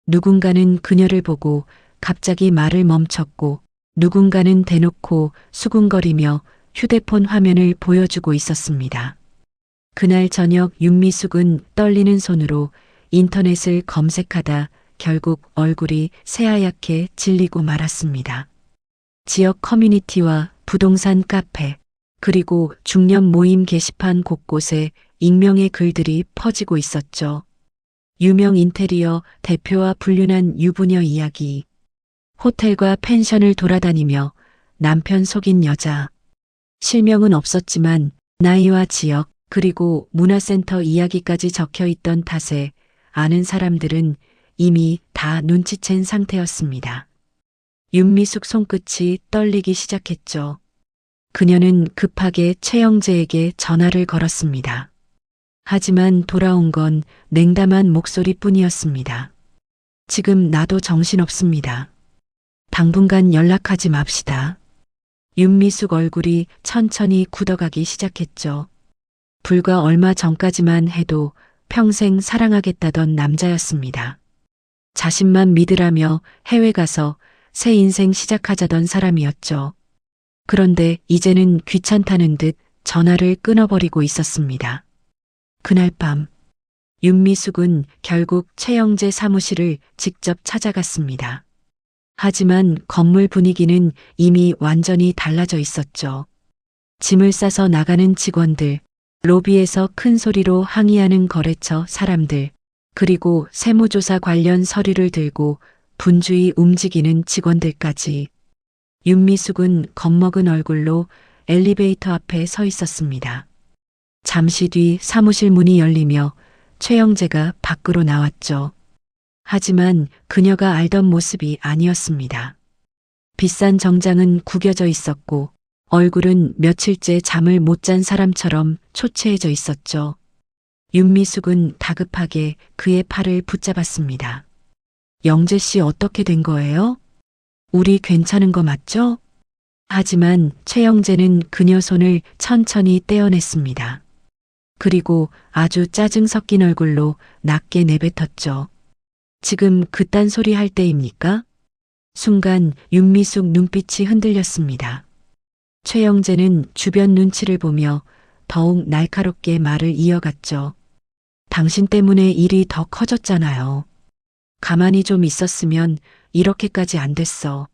누군가는 그녀를 보고 갑자기 말을 멈췄고 누군가는 대놓고 수군거리며 휴대폰 화면을 보여주고 있었습니다. 그날 저녁 윤미숙은 떨리는 손으로 인터넷을 검색하다 결국 얼굴이 새하얗게 질리고 말았습니다. 지역 커뮤니티와 부동산 카페, 그리고 중년 모임 게시판 곳곳에 익명의 글들이 퍼지고 있었죠. 유명 인테리어 대표와 불륜한 유부녀 이야기, 호텔과 펜션을 돌아다니며 남편 속인 여자, 실명은 없었지만 나이와 지역, 그리고 문화센터 이야기까지 적혀 있던 탓에 아는 사람들은 이미 다 눈치챈 상태였습니다. 윤미숙 손끝이 떨리기 시작했죠. 그녀는 급하게 최영재에게 전화를 걸었습니다. 하지만 돌아온 건 냉담한 목소리뿐이었습니다. 지금 나도 정신없습니다. 당분간 연락하지 맙시다. 윤미숙 얼굴이 천천히 굳어가기 시작했죠. 불과 얼마 전까지만 해도 평생 사랑하겠다던 남자였습니다. 자신만 믿으라며 해외 가서 새 인생 시작하자던 사람이었죠. 그런데 이제는 귀찮다는 듯 전화를 끊어버리고 있었습니다. 그날 밤 윤미숙은 결국 최영재 사무실을 직접 찾아갔습니다. 하지만 건물 분위기는 이미 완전히 달라져 있었죠. 짐을 싸서 나가는 직원들, 로비에서 큰 소리로 항의하는 거래처 사람들, 그리고 세무조사 관련 서류를 들고 분주히 움직이는 직원들까지. 윤미숙은 겁먹은 얼굴로 엘리베이터 앞에 서 있었습니다. 잠시 뒤 사무실 문이 열리며 최영재가 밖으로 나왔죠. 하지만 그녀가 알던 모습이 아니었습니다. 비싼 정장은 구겨져 있었고 얼굴은 며칠째 잠을 못 잔 사람처럼 초췌해져 있었죠. 윤미숙은 다급하게 그의 팔을 붙잡았습니다. 영재 씨 어떻게 된 거예요? 우리 괜찮은 거 맞죠? 하지만 최영재는 그녀 손을 천천히 떼어냈습니다. 그리고 아주 짜증 섞인 얼굴로 낮게 내뱉었죠. 지금 그딴 소리 할 때입니까? 순간 윤미숙 눈빛이 흔들렸습니다. 최영재는 주변 눈치를 보며 더욱 날카롭게 말을 이어갔죠. 당신 때문에 일이 더 커졌잖아요. 가만히 좀 있었으면 이렇게까지 안 됐어.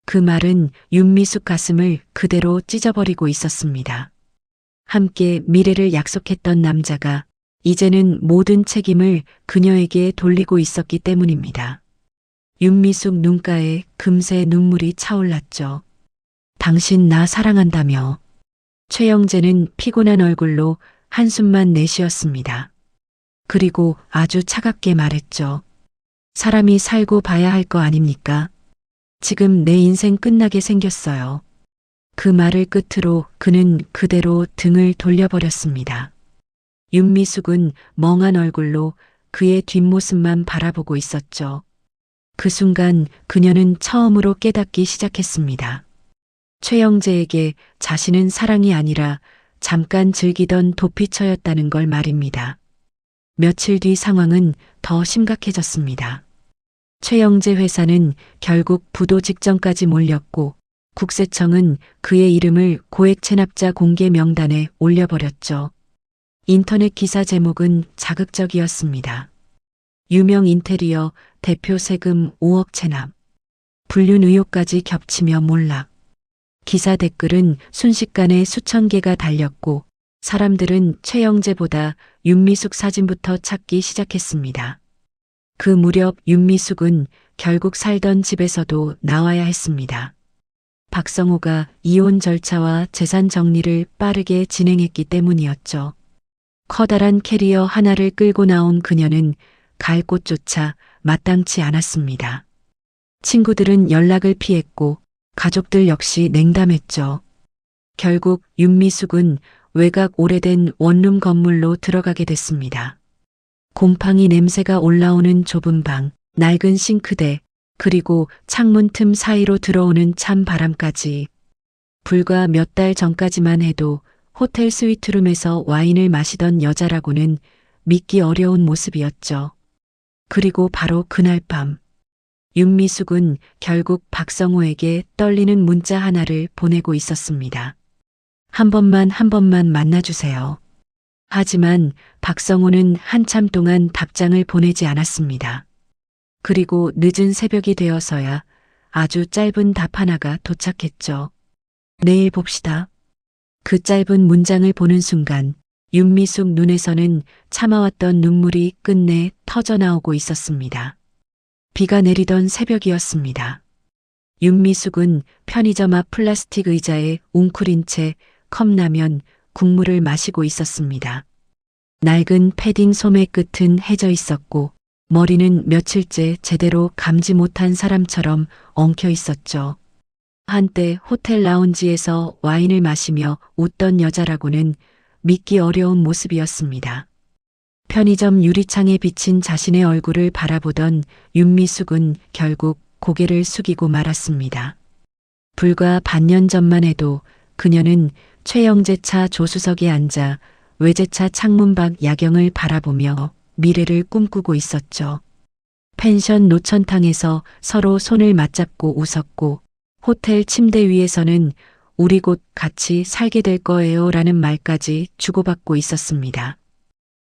그 말은 윤미숙 가슴을 그대로 찢어버리고 있었습니다. 함께 미래를 약속했던 남자가 이제는 모든 책임을 그녀에게 돌리고 있었기 때문입니다. 윤미숙 눈가에 금세 눈물이 차올랐죠. 당신 나 사랑한다며. 최영재는 피곤한 얼굴로 한숨만 내쉬었습니다. 그리고 아주 차갑게 말했죠. 사람이 살고 봐야 할 거 아닙니까? 지금 내 인생 끝나게 생겼어요. 그 말을 끝으로 그는 그대로 등을 돌려버렸습니다. 윤미숙은 멍한 얼굴로 그의 뒷모습만 바라보고 있었죠. 그 순간 그녀는 처음으로 깨닫기 시작했습니다. 최영재에게 자신은 사랑이 아니라 잠깐 즐기던 도피처였다는 걸 말입니다. 며칠 뒤 상황은 더 심각해졌습니다. 최영재 회사는 결국 부도 직전까지 몰렸고 국세청은 그의 이름을 고액 체납자 공개 명단에 올려버렸죠. 인터넷 기사 제목은 자극적이었습니다. 유명 인테리어 대표 세금 5억 체납. 불륜 의혹까지 겹치며 몰락. 기사 댓글은 순식간에 수천 개가 달렸고 사람들은 최영재보다 윤미숙 사진부터 찾기 시작했습니다. 그 무렵 윤미숙은 결국 살던 집에서도 나와야 했습니다. 박성호가 이혼 절차와 재산 정리를 빠르게 진행했기 때문이었죠. 커다란 캐리어 하나를 끌고 나온 그녀는 갈 곳조차 마땅치 않았습니다. 친구들은 연락을 피했고 가족들 역시 냉담했죠. 결국 윤미숙은 외곽 오래된 원룸 건물로 들어가게 됐습니다. 곰팡이 냄새가 올라오는 좁은 방, 낡은 싱크대, 그리고 창문 틈 사이로 들어오는 찬 바람까지. 불과 몇 달 전까지만 해도 호텔 스위트룸에서 와인을 마시던 여자라고는 믿기 어려운 모습이었죠. 그리고 바로 그날 밤, 윤미숙은 결국 박성호에게 떨리는 문자 하나를 보내고 있었습니다. 한 번만 만나주세요. 하지만 박성호는 한참 동안 답장을 보내지 않았습니다. 그리고 늦은 새벽이 되어서야 아주 짧은 답 하나가 도착했죠. 내일 봅시다. 그 짧은 문장을 보는 순간 윤미숙 눈에서는 참아왔던 눈물이 끝내 터져나오고 있었습니다. 비가 내리던 새벽이었습니다. 윤미숙은 편의점 앞 플라스틱 의자에 웅크린 채 컵라면, 국물을 마시고 있었습니다. 낡은 패딩 소매 끝은 해져 있었고 머리는 며칠째 제대로 감지 못한 사람처럼 엉켜 있었죠. 한때 호텔 라운지에서 와인을 마시며 웃던 여자라고는 믿기 어려운 모습이었습니다. 편의점 유리창에 비친 자신의 얼굴을 바라보던 윤미숙은 결국 고개를 숙이고 말았습니다. 불과 반년 전만 해도 그녀는 최영재 차 조수석에 앉아 외제차 창문 밖 야경을 바라보며 미래를 꿈꾸고 있었죠. 펜션 노천탕에서 서로 손을 맞잡고 웃었고 호텔 침대 위에서는 우리 곧 같이 살게 될 거예요 라는 말까지 주고받고 있었습니다.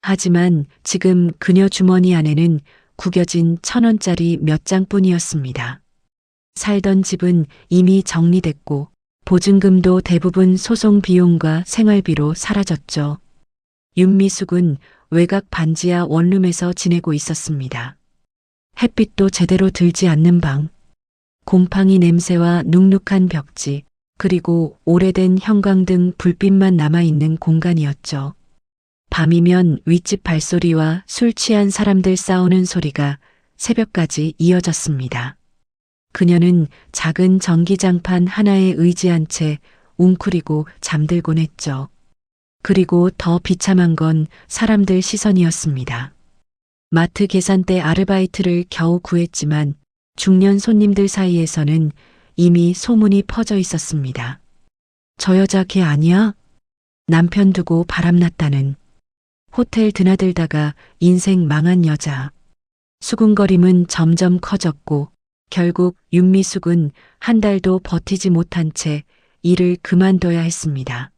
하지만 지금 그녀 주머니 안에는 구겨진 1,000원짜리 몇 장뿐이었습니다. 살던 집은 이미 정리됐고 보증금도 대부분 소송 비용과 생활비로 사라졌죠. 윤미숙은 외곽 반지하 원룸에서 지내고 있었습니다. 햇빛도 제대로 들지 않는 방, 곰팡이 냄새와 눅눅한 벽지, 그리고 오래된 형광등 불빛만 남아있는 공간이었죠. 밤이면 윗집 발소리와 술 취한 사람들 싸우는 소리가 새벽까지 이어졌습니다. 그녀는 작은 전기장판 하나에 의지한 채 웅크리고 잠들곤 했죠. 그리고 더 비참한 건 사람들 시선이었습니다. 마트 계산대 아르바이트를 겨우 구했지만 중년 손님들 사이에서는 이미 소문이 퍼져 있었습니다. 저 여자 걔 아니야? 남편 두고 바람났다는. 호텔 드나들다가 인생 망한 여자. 수군거림은 점점 커졌고 결국 윤미숙은 한 달도 버티지 못한 채 일을 그만둬야 했습니다.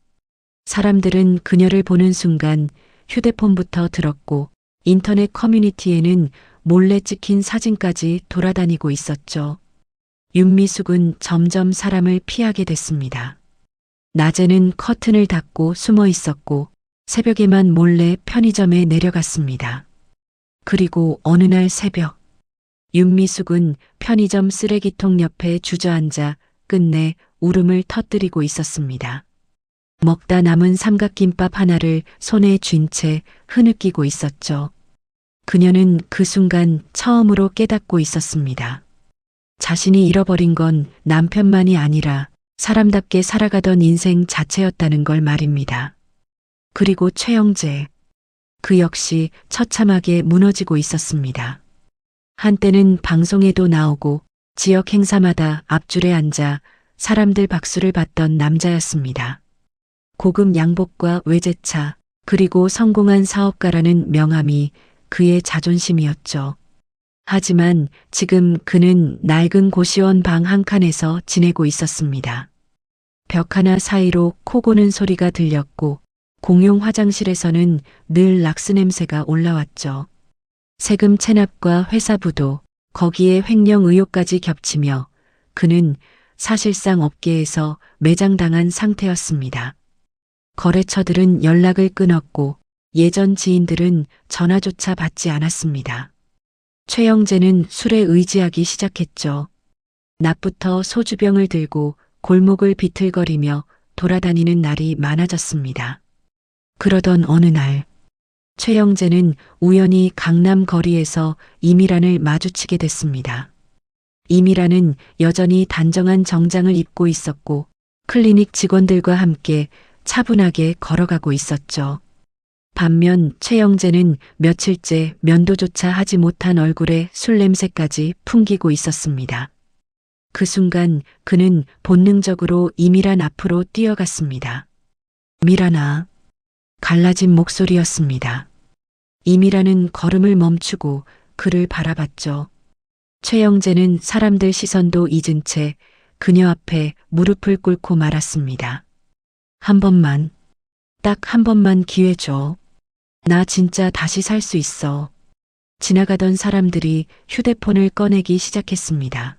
사람들은 그녀를 보는 순간 휴대폰부터 들었고 인터넷 커뮤니티에는 몰래 찍힌 사진까지 돌아다니고 있었죠. 윤미숙은 점점 사람을 피하게 됐습니다. 낮에는 커튼을 닫고 숨어 있었고 새벽에만 몰래 편의점에 내려갔습니다. 그리고 어느 날 새벽, 윤미숙은 편의점 쓰레기통 옆에 주저앉아 끝내 울음을 터뜨리고 있었습니다. 먹다 남은 삼각김밥 하나를 손에 쥔 채 흐느끼고 있었죠. 그녀는 그 순간 처음으로 깨닫고 있었습니다. 자신이 잃어버린 건 남편만이 아니라 사람답게 살아가던 인생 자체였다는 걸 말입니다. 그리고 최영재. 그 역시 처참하게 무너지고 있었습니다. 한때는 방송에도 나오고 지역 행사마다 앞줄에 앉아 사람들 박수를 받던 남자였습니다. 고급 양복과 외제차, 그리고 성공한 사업가라는 명함이 그의 자존심이었죠. 하지만 지금 그는 낡은 고시원 방 한 칸에서 지내고 있었습니다. 벽 하나 사이로 코 고는 소리가 들렸고 공용 화장실에서는 늘 락스 냄새가 올라왔죠. 세금 체납과 회사 부도, 거기에 횡령 의혹까지 겹치며 그는 사실상 업계에서 매장당한 상태였습니다. 거래처들은 연락을 끊었고 예전 지인들은 전화조차 받지 않았습니다. 최영재는 술에 의지하기 시작했죠. 낮부터 소주병을 들고 골목을 비틀거리며 돌아다니는 날이 많아졌습니다. 그러던 어느 날, 최영재는 우연히 강남 거리에서 이미란을 마주치게 됐습니다. 이미란은 여전히 단정한 정장을 입고 있었고 클리닉 직원들과 함께 차분하게 걸어가고 있었죠. 반면 최영재는 며칠째 면도조차 하지 못한 얼굴에 술 냄새까지 풍기고 있었습니다. 그 순간 그는 본능적으로 이미란 앞으로 뛰어갔습니다. 미란아. 갈라진 목소리였습니다. 이미란은 걸음을 멈추고 그를 바라봤죠. 최영재는 사람들 시선도 잊은 채 그녀 앞에 무릎을 꿇고 말았습니다. 한 번만, 딱 한 번만 기회 줘. 나 진짜 다시 살 수 있어. 지나가던 사람들이 휴대폰을 꺼내기 시작했습니다.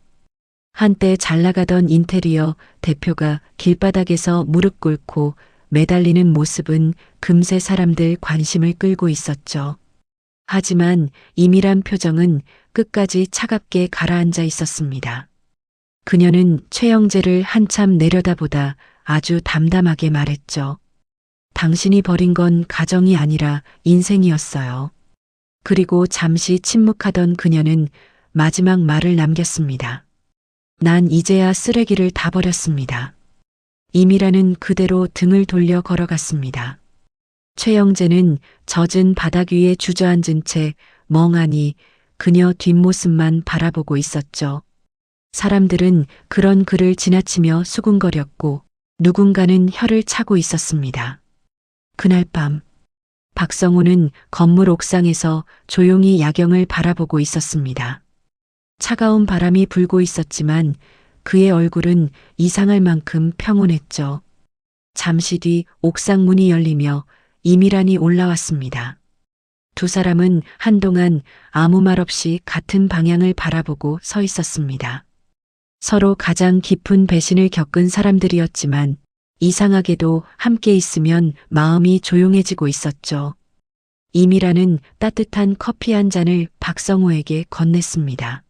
한때 잘 나가던 인테리어 대표가 길바닥에서 무릎 꿇고 매달리는 모습은 금세 사람들 관심을 끌고 있었죠. 하지만 이미란 표정은 끝까지 차갑게 가라앉아 있었습니다. 그녀는 최영재를 한참 내려다보다 아주 담담하게 말했죠. 당신이 버린 건 가정이 아니라 인생이었어요. 그리고 잠시 침묵하던 그녀는 마지막 말을 남겼습니다. 난 이제야 쓰레기를 다 버렸습니다. 이미라는 그대로 등을 돌려 걸어갔습니다. 최영재는 젖은 바닥 위에 주저앉은 채 멍하니 그녀 뒷모습만 바라보고 있었죠. 사람들은 그런 그를 지나치며 수군거렸고 누군가는 혀를 차고 있었습니다. 그날 밤, 박성호는 건물 옥상에서 조용히 야경을 바라보고 있었습니다. 차가운 바람이 불고 있었지만 그의 얼굴은 이상할 만큼 평온했죠. 잠시 뒤 옥상 문이 열리며 이미란이 올라왔습니다. 두 사람은 한동안 아무 말 없이 같은 방향을 바라보고 서 있었습니다. 서로 가장 깊은 배신을 겪은 사람들이었지만 이상하게도 함께 있으면 마음이 조용해지고 있었죠. 이미라는 따뜻한 커피 한 잔을 박성호에게 건넸습니다.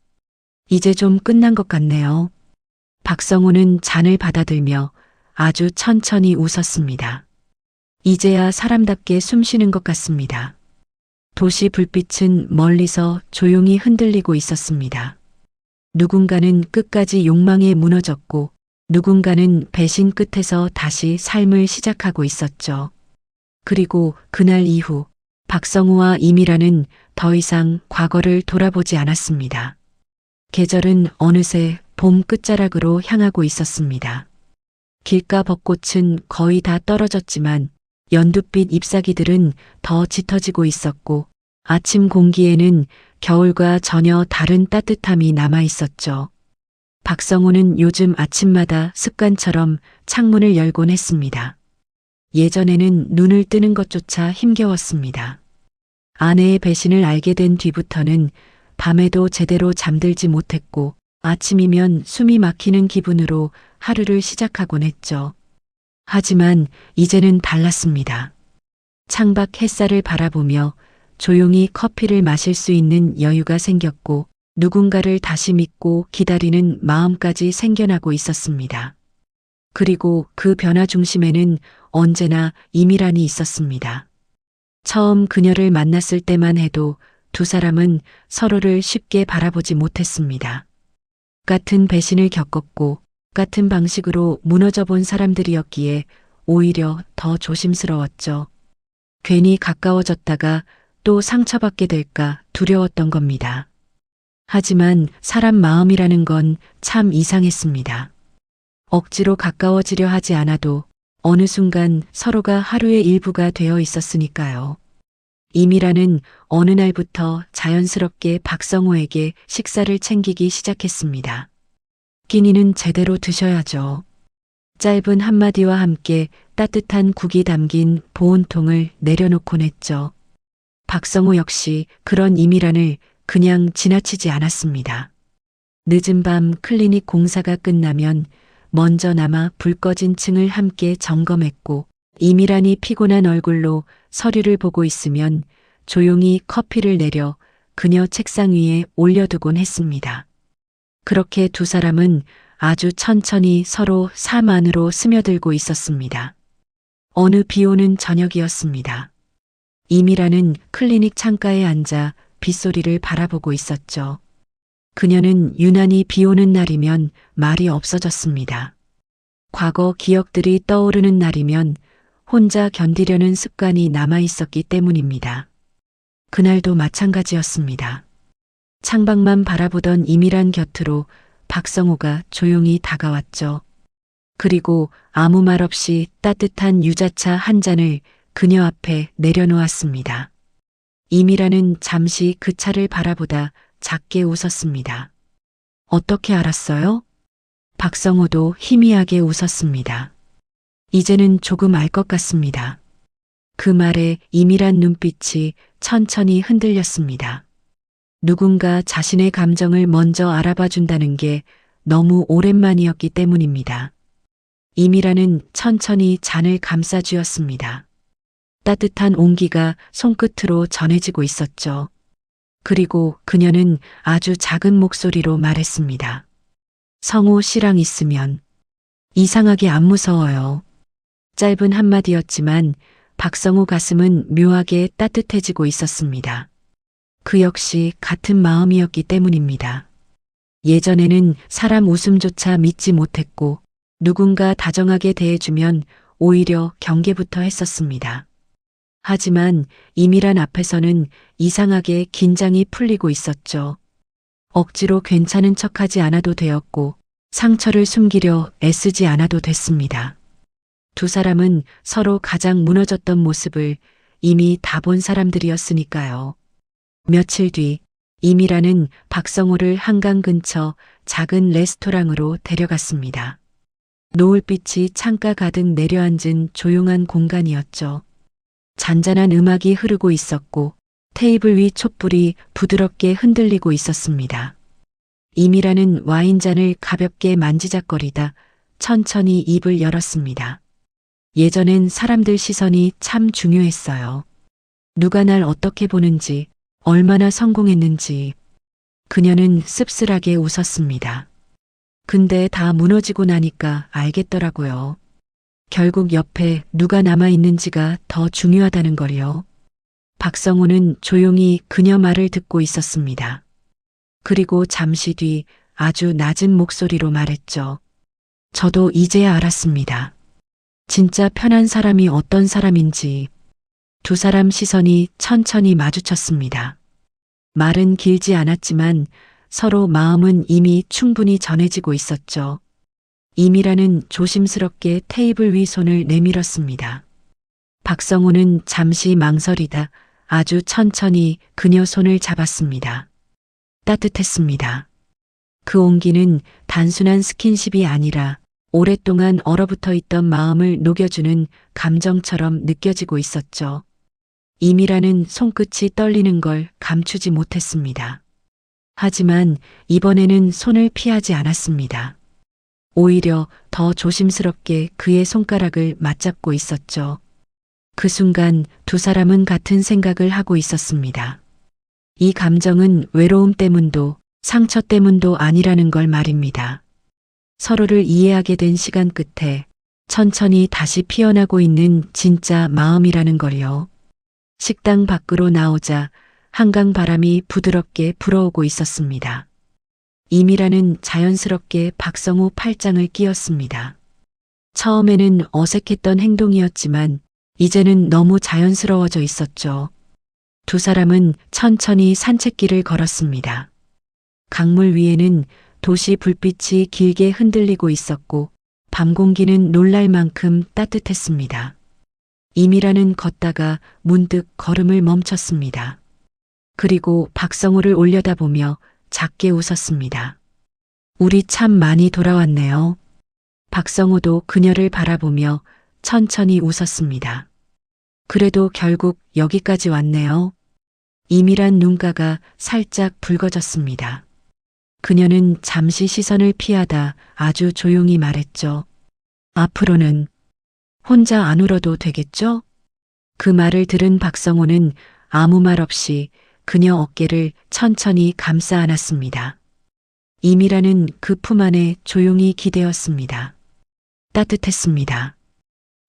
이제 좀 끝난 것 같네요. 박성호는 잔을 받아들며 아주 천천히 웃었습니다. 이제야 사람답게 숨쉬는 것 같습니다. 도시 불빛은 멀리서 조용히 흔들리고 있었습니다. 누군가는 끝까지 욕망에 무너졌고 누군가는 배신 끝에서 다시 삶을 시작하고 있었죠. 그리고 그날 이후 박성호와 이미라는 더 이상 과거를 돌아보지 않았습니다. 계절은 어느새 봄 끝자락으로 향하고 있었습니다. 길가 벚꽃은 거의 다 떨어졌지만 연두빛 잎사귀들은 더 짙어지고 있었고 아침 공기에는 겨울과 전혀 다른 따뜻함이 남아 있었죠. 박성호는 요즘 아침마다 습관처럼 창문을 열곤 했습니다. 예전에는 눈을 뜨는 것조차 힘겨웠습니다. 아내의 배신을 알게 된 뒤부터는 밤에도 제대로 잠들지 못했고 아침이면 숨이 막히는 기분으로 하루를 시작하곤 했죠. 하지만 이제는 달랐습니다. 창밖 햇살을 바라보며 조용히 커피를 마실 수 있는 여유가 생겼고 누군가를 다시 믿고 기다리는 마음까지 생겨나고 있었습니다. 그리고 그 변화 중심에는 언제나 이미란이 있었습니다. 처음 그녀를 만났을 때만 해도 두 사람은 서로를 쉽게 바라보지 못했습니다. 같은 배신을 겪었고 같은 방식으로 무너져 본 사람들이었기에 오히려 더 조심스러웠죠. 괜히 가까워졌다가 또 상처받게 될까 두려웠던 겁니다. 하지만 사람 마음이라는 건 참 이상했습니다. 억지로 가까워지려 하지 않아도 어느 순간 서로가 하루의 일부가 되어 있었으니까요. 이미라는 어느 날부터 자연스럽게 박성호에게 식사를 챙기기 시작했습니다. 끼니는 제대로 드셔야죠. 짧은 한마디와 함께 따뜻한 국이 담긴 보온통을 내려놓곤 했죠. 박성호 역시 그런 이미란을 그냥 지나치지 않았습니다. 늦은 밤 클리닉 공사가 끝나면 먼저나마 불 꺼진 층을 함께 점검했고 이미란이 피곤한 얼굴로 서류를 보고 있으면 조용히 커피를 내려 그녀 책상 위에 올려두곤 했습니다. 그렇게 두 사람은 아주 천천히 서로 삶 안으로 스며들고 있었습니다. 어느 비 오는 저녁이었습니다. 이미라는 클리닉 창가에 앉아 빗소리를 바라보고 있었죠. 그녀는 유난히 비 오는 날이면 말이 없어졌습니다. 과거 기억들이 떠오르는 날이면 혼자 견디려는 습관이 남아 있었기 때문입니다. 그날도 마찬가지였습니다. 창밖만 바라보던 이미란 곁으로 박성호가 조용히 다가왔죠. 그리고 아무 말 없이 따뜻한 유자차 한 잔을 그녀 앞에 내려놓았습니다. 이미라는 잠시 그 차를 바라보다 작게 웃었습니다. 어떻게 알았어요? 박성호도 희미하게 웃었습니다. 이제는 조금 알 것 같습니다. 그 말에 이미란 눈빛이 천천히 흔들렸습니다. 누군가 자신의 감정을 먼저 알아봐 준다는 게 너무 오랜만이었기 때문입니다. 이미라는 천천히 잔을 감싸쥐었습니다. 따뜻한 온기가 손끝으로 전해지고 있었죠. 그리고 그녀는 아주 작은 목소리로 말했습니다. 성호 씨랑 있으면 이상하게 안 무서워요. 짧은 한마디였지만 박성호 가슴은 묘하게 따뜻해지고 있었습니다. 그 역시 같은 마음이었기 때문입니다. 예전에는 사람 웃음조차 믿지 못했고 누군가 다정하게 대해주면 오히려 경계부터 했었습니다. 하지만 이미란 앞에서는 이상하게 긴장이 풀리고 있었죠. 억지로 괜찮은 척하지 않아도 되었고 상처를 숨기려 애쓰지 않아도 됐습니다. 두 사람은 서로 가장 무너졌던 모습을 이미 다 본 사람들이었으니까요. 며칠 뒤 이미라는 박성호를 한강 근처 작은 레스토랑으로 데려갔습니다. 노을빛이 창가 가득 내려앉은 조용한 공간이었죠. 잔잔한 음악이 흐르고 있었고 테이블 위 촛불이 부드럽게 흔들리고 있었습니다. 이미라는 와인잔을 가볍게 만지작거리다 천천히 입을 열었습니다. 예전엔 사람들 시선이 참 중요했어요. 누가 날 어떻게 보는지, 얼마나 성공했는지. 그녀는 씁쓸하게 웃었습니다. 근데 다 무너지고 나니까 알겠더라고요. 결국 옆에 누가 남아있는지가 더 중요하다는 걸요. 박성호는 조용히 그녀 말을 듣고 있었습니다. 그리고 잠시 뒤 아주 낮은 목소리로 말했죠. 저도 이제야 알았습니다. 진짜 편한 사람이 어떤 사람인지. 두 사람 시선이 천천히 마주쳤습니다. 말은 길지 않았지만 서로 마음은 이미 충분히 전해지고 있었죠. 이미라는 조심스럽게 테이블 위 손을 내밀었습니다. 박성호는 잠시 망설이다 아주 천천히 그녀 손을 잡았습니다. 따뜻했습니다. 그 온기는 단순한 스킨십이 아니라 오랫동안 얼어붙어 있던 마음을 녹여주는 감정처럼 느껴지고 있었죠. 이미라는 손끝이 떨리는 걸 감추지 못했습니다. 하지만 이번에는 손을 피하지 않았습니다. 오히려 더 조심스럽게 그의 손가락을 맞잡고 있었죠. 그 순간 두 사람은 같은 생각을 하고 있었습니다. 이 감정은 외로움 때문도 상처 때문도 아니라는 걸 말입니다. 서로를 이해하게 된 시간 끝에 천천히 다시 피어나고 있는 진짜 마음이라는 걸요. 식당 밖으로 나오자 한강 바람이 부드럽게 불어오고 있었습니다. 이미라는 자연스럽게 박성호 팔짱을 끼웠습니다. 처음에는 어색했던 행동이었지만 이제는 너무 자연스러워져 있었죠. 두 사람은 천천히 산책길을 걸었습니다. 강물 위에는 도시 불빛이 길게 흔들리고 있었고 밤 공기는 놀랄 만큼 따뜻했습니다. 이미라는 걷다가 문득 걸음을 멈췄습니다. 그리고 박성호를 올려다보며 작게 웃었습니다. 우리 참 많이 돌아왔네요. 박성호도 그녀를 바라보며 천천히 웃었습니다. 그래도 결국 여기까지 왔네요. 이미란 눈가가 살짝 붉어졌습니다. 그녀는 잠시 시선을 피하다 아주 조용히 말했죠. 앞으로는 혼자 안 울어도 되겠죠? 그 말을 들은 박성호는 아무 말 없이 그녀 어깨를 천천히 감싸 안았습니다. 이미라는 그 품 안에 조용히 기대었습니다. 따뜻했습니다.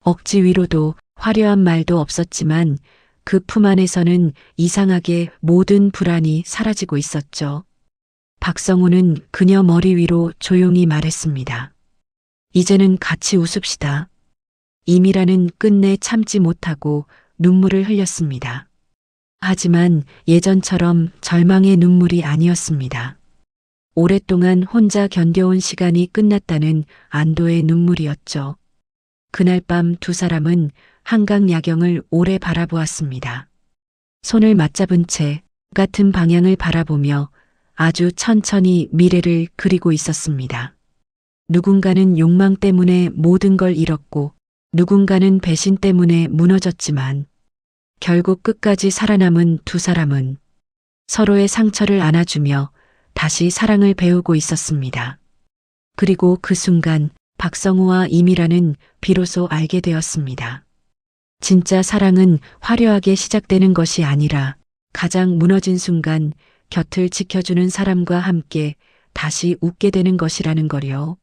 억지 위로도 화려한 말도 없었지만 그 품 안에서는 이상하게 모든 불안이 사라지고 있었죠. 박성호는 그녀 머리 위로 조용히 말했습니다. 이제는 같이 웃읍시다. 이미라는 끝내 참지 못하고 눈물을 흘렸습니다. 하지만 예전처럼 절망의 눈물이 아니었습니다. 오랫동안 혼자 견뎌온 시간이 끝났다는 안도의 눈물이었죠. 그날 밤 두 사람은 한강 야경을 오래 바라보았습니다. 손을 맞잡은 채 같은 방향을 바라보며 아주 천천히 미래를 그리고 있었습니다. 누군가는 욕망 때문에 모든 걸 잃었고 누군가는 배신 때문에 무너졌지만 결국 끝까지 살아남은 두 사람은 서로의 상처를 안아주며 다시 사랑을 배우고 있었습니다. 그리고 그 순간 박성호와 이미라는 비로소 알게 되었습니다. 진짜 사랑은 화려하게 시작되는 것이 아니라 가장 무너진 순간 곁을 지켜주는 사람과 함께 다시 웃게 되는 것이라는 거요.